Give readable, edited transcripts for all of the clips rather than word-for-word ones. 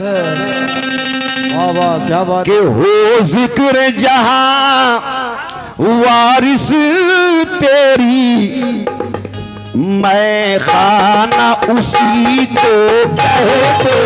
क्या बात कि हो जिक्र जहां वारिस तेरी, मैं खाना उसी को कहते हैं।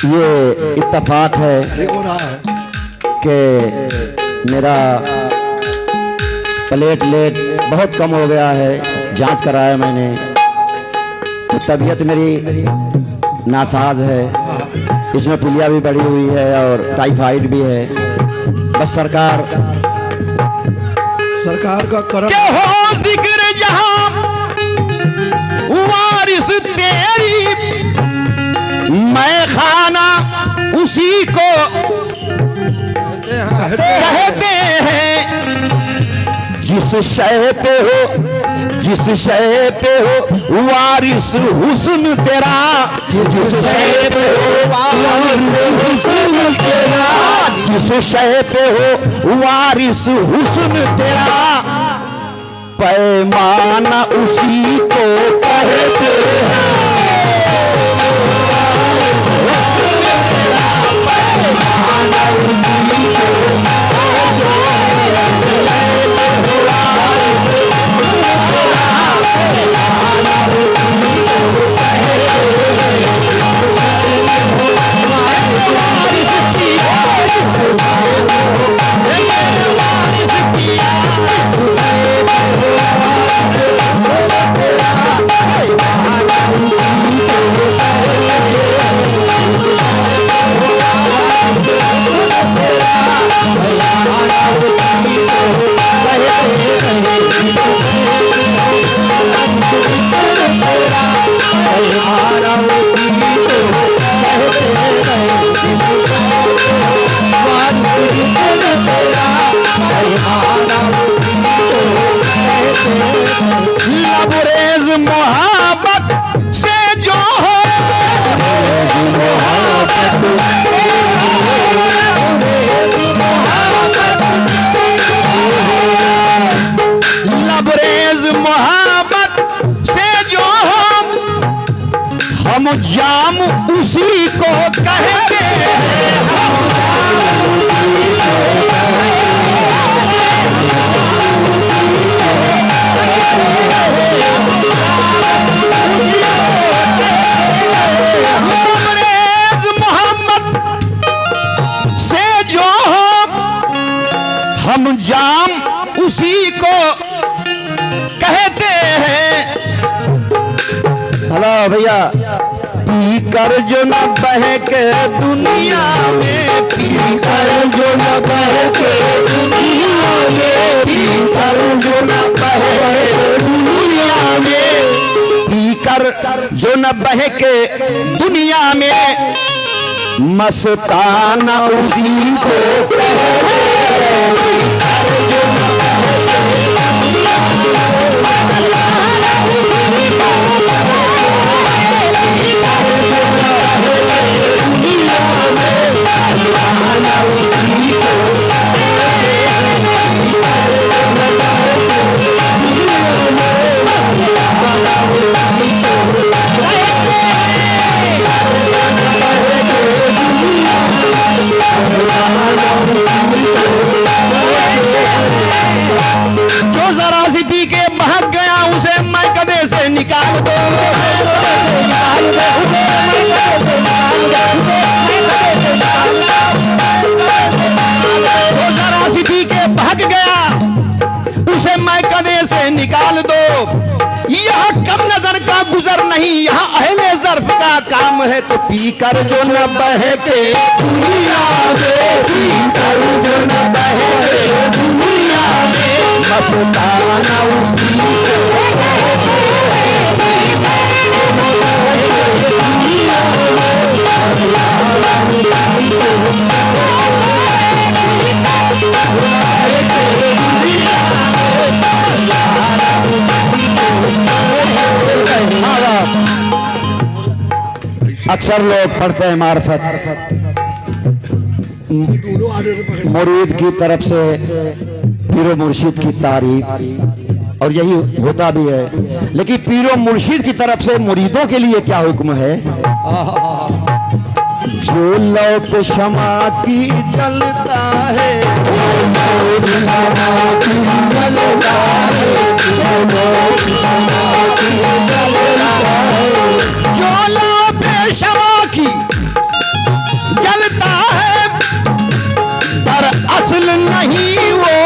ये इत्तेफाक है कि मेरा प्लेटलेट बहुत कम हो गया है। जांच कराया मैंने तो तबीयत मेरी नासाज है, इसमें पीलिया भी बढ़ी हुई है और टाइफाइड भी है। बस सरकार का करम हो जिक्र जहां वारिस तेरी, मैं खाना उसी को कहते हैं। जिस शय पे हो वारिस हुस्न तेरा, जिस शय पे हो वारिस हुस्न तेरा, जिस शय पे हो वारिस हुस्न तेरा, पैमाना उसी को कहते हैं। हम जाम उसी को कहते हैं। मोहम्मद से जो हम जाम उसी को कहते हैं। हेलो भैया, पी कर जो न बहके दुनिया में, पी कर जो न बहके दुनिया में, पी कर जो न बहके दुनिया में, पी कर जो न बहके दुनिया में, मस्ताना उसी को कहते हैं। नहीं यहाँ अहले ज़र्फ का काम है, तो पी कर जो न बहके दुनिया में, पी कर जो न बहके दुनिया में, मस्ताना उसी को अक्सर लोग पढ़ते हैं मार्फत मुरीद की तरफ से पीरो मुर्शिद की तारीफ, और यही होता भी है, लेकिन पीरो मुर्शिद की तरफ से मुरीदों के लिए क्या हुक्म है? जो लौट क्षमा की जलता है, जो लौट क्षमा की जलता है, पर असल नहीं वो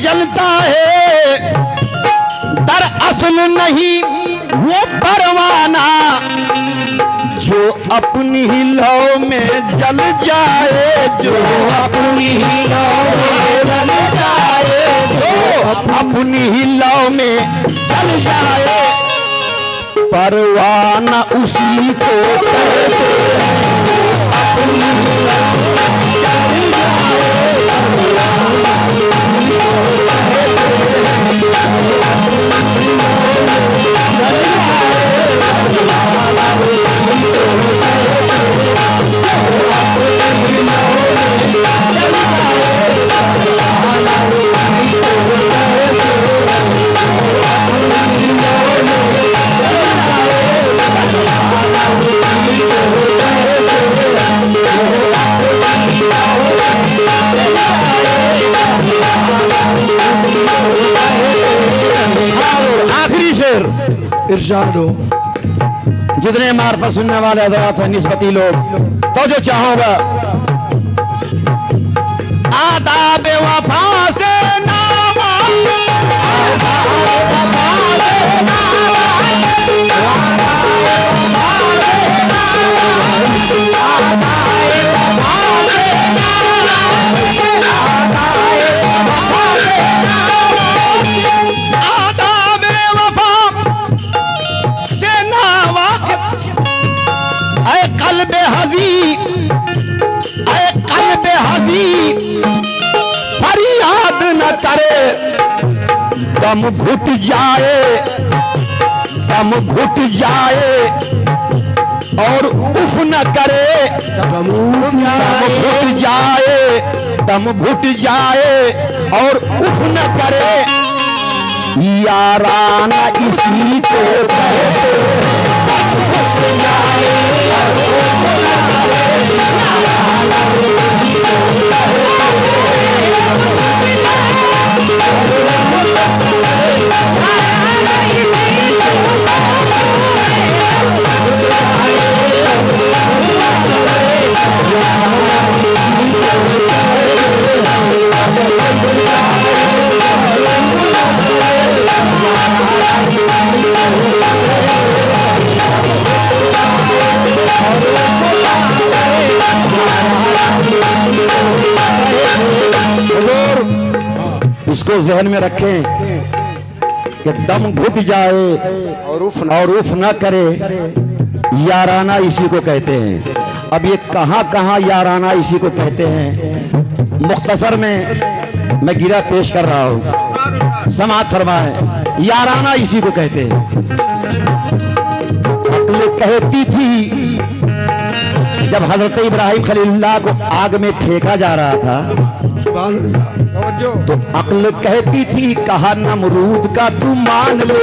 जलता है, दरअसल नहीं वो परवाना, जो अपनी ही लौ में जल जाए, जो अपनी ही लौ में जल जाए, जो अपनी ही लौ में जल जाए, परवाना उसी को कहते हैं, अपनी ही लौ में जल जाए, इरशाद हो। जितने मार्फत सुनने वाले हज़रात हैं निस्बती लोग, तो जो चाहूंगा आदाब वफा से नामा, फरियाद न करे, दम घुट जाए, दम घुट जाए और उफ न करे, दम घुट जाए, दम घुट जाए और उफ न करे, याराना इसी को कहते इसको जहन में रखें कि दम घुट जाए और उफ न करे, याराना इसी को कहते हैं। अब ये कहाँ कहाँ याराना इसी को कहते हैं, मुख्तसर में मैं गिरा पेश कर रहा हूँ, समाअत फरमाएं। याराना इसी को कहते हैं। अक्ल कहती थी जब हजरत इब्राहिम खलीलुल्लाह को आग में फेंका जा रहा था, तो अक्ल कहती थी कहा नमरूद का तू मान ले,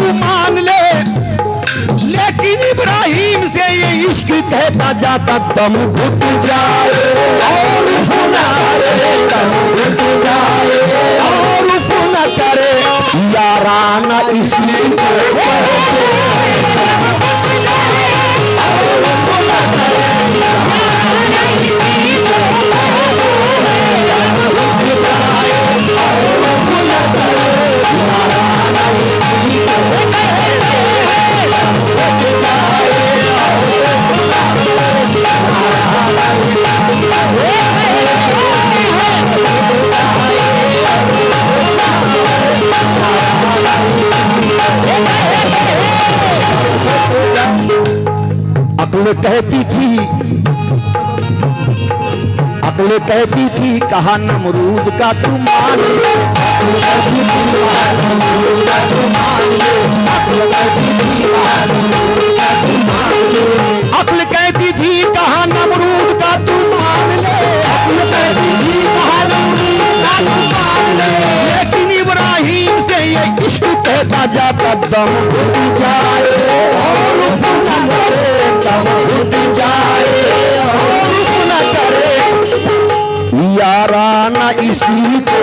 तू मान ले, लेकिन इब्राहिम से ये इश्क कहता जाता दम घुट जाए और फुना रे, दम घुट जाए और फुना करे याराना इसी को अक्ल कहती थी कहा नमरूद का तू मान ले, अक्ल कहती थी कहा नमरूद का तू मान ले, लेकिन इब्राहिम से ये इश्क कहता जाता दम घुट जाए और फुना करे, दम घुट जाए और फुना करे याराना इसी को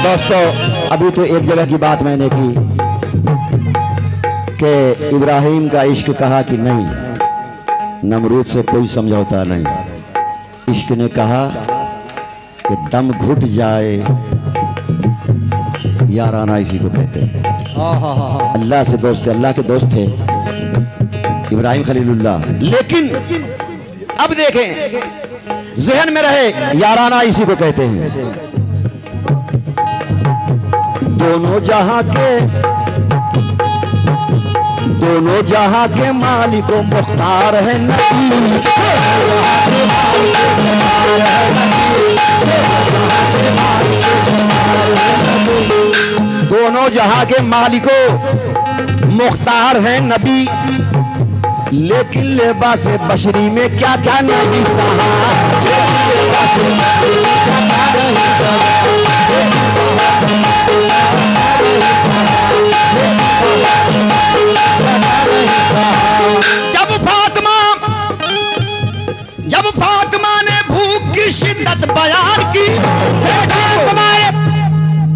दोस्तों, अभी तो एक जगह की बात मैंने की कि इब्राहिम का इश्क कहा कि नहीं, नमरूद से कोई समझौता नहीं। इश्क ने कहा कि दम घुट जाए याराना इसी को कहते हैं। अल्लाह से दोस्त, अल्लाह के दोस्त थे इब्राहिम खलीलुल्लाह, लेकिन अब देखें जहन में रहे याराना इसी को कहते हैं। दोनों जहां के मालिक व मुख्तार है नबी, दोनों जहां के मालिको मुख्तार है नबी, लेकिन लिबास बशरी में क्या क्या नबी जब फातिमा ने भूख की शिद्दत बयान की,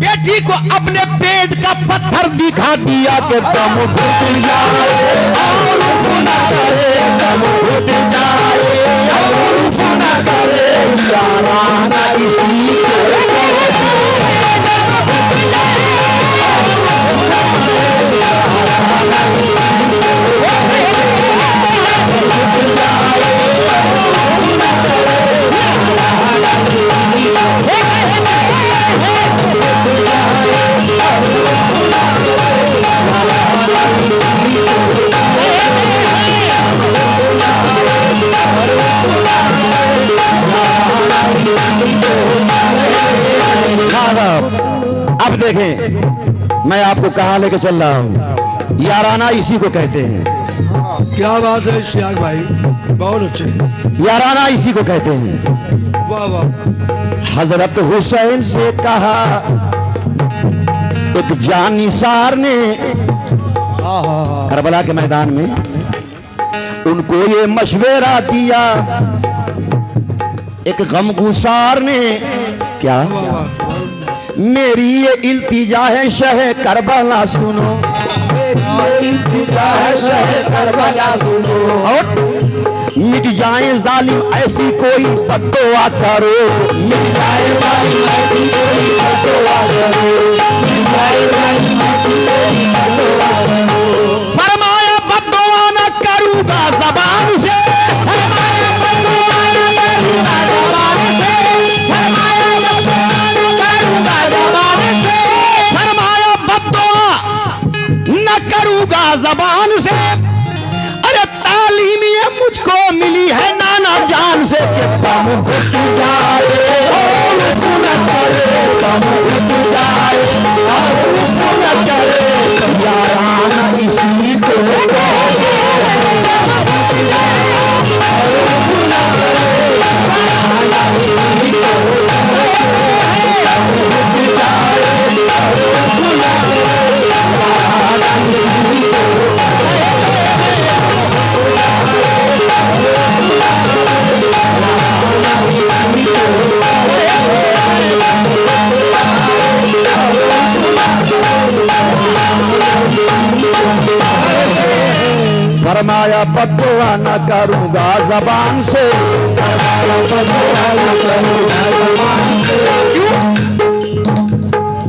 बेटी को अपने पेट का पत्थर दिखा दिया कि दम घुट जाए और फुना करे, दम घुट जाए और फुना करे याराना इसी को अब देखें मैं आपको कहां लेके चल रहा हूं। याराना इसी को कहते हैं। क्या बात है शियाक भाई, बहुत अच्छे। याराना इसी को कहते हैं। वाह वाह। हजरत हुसैन से कहा एक जानिसार ने करबला के मैदान में, उनको ये मशवरा दिया एक गमगुसार ने, क्या मेरी ये इल्तिजा है शह करबला सुनो, इल्तिजा है शह करबला सुनो, और मिट जाए जालिम ऐसी कोई बद्दुआ करो, मिट जाए जालिम ऐसी कोई बद्दुआ करो, मिट जाए जालिम ऐसी कोई बद्दुआ करो। फरमाया बद्दुआ न करूंगा ज़बान से, फरमाया बद्दुआ न करूंगा ज़बान से, फरमाया बद्दुआ न करूंगा ज़बान से, फरमाया बद्दुआ न करूंगा ज़बान से। अरे तालीम ये मुझको मिली है नाना जान से कि दम घुट जाए और फुना करे, दम घुट जाए और फुना करे याराना इसी का बदला न करूंगा जबान से,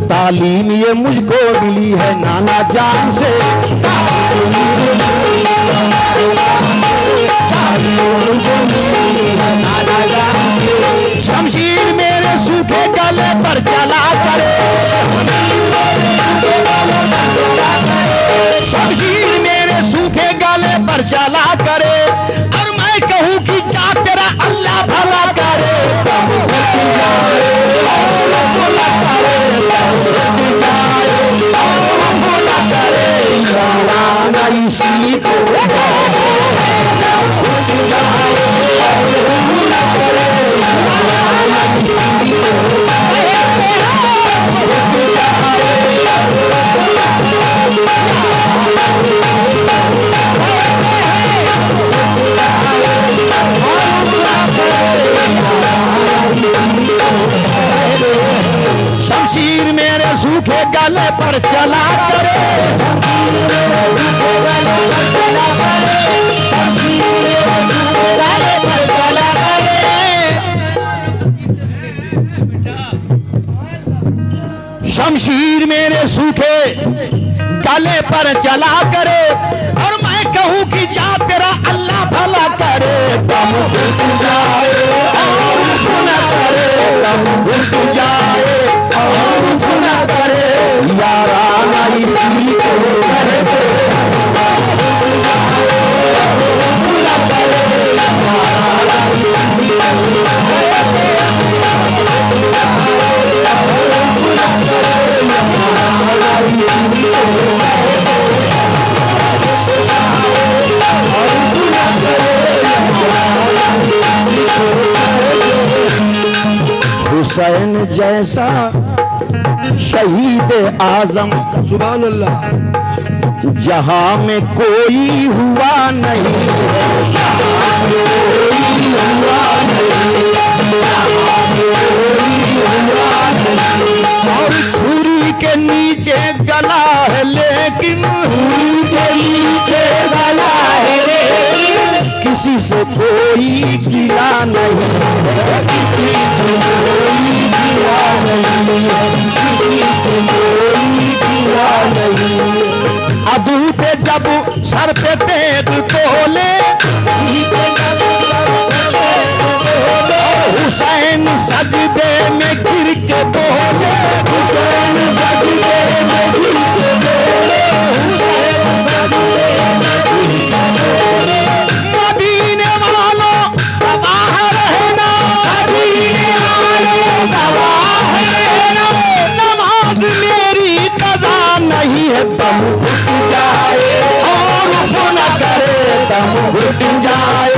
तालीम ये मुझको मिली है नाना जान से, शमशीर मेरे सूखे गले पर चला करे, शमशीर मेरे सूखे गले पर चला करे, और मैं कहूँ कि जा तेरा अल्लाह भला करे, इसी को शमशीर मेरे सूखे गले पर चला करे, शमशीर मेरे सूखे गले पर चला करे, और मैं कहूँ कि जा तेरा अल्लाह भला करे, दम घुट जाए और सुना करे, दम घुट जाए और सुना करे, याराना इसी को कहते हुसैन जैसा शहीद आजम सुभान अल्लाह, जहां में कोई हुआ नहीं, और छुरी के नीचे गला है लेकिन, छुरी के नीचे गला है लेकिन, किसी से कोई गिला नहीं, किसी से कोई गिला नहीं, किसी से कोई गिला नहीं। अदूते जब सर पे तेग तोले, हुसैन सजदे में गिर के बोले, हुसैन सजदे में गिर के बोले, हुसैन सजदे में गिर के बोले, मदीने वालों गवाह रहना, मदीने वालों गवाह रहना, नमाज मेरी कज़ा नहीं है, दम घुट जाए और सुना करे, दम घुट जाए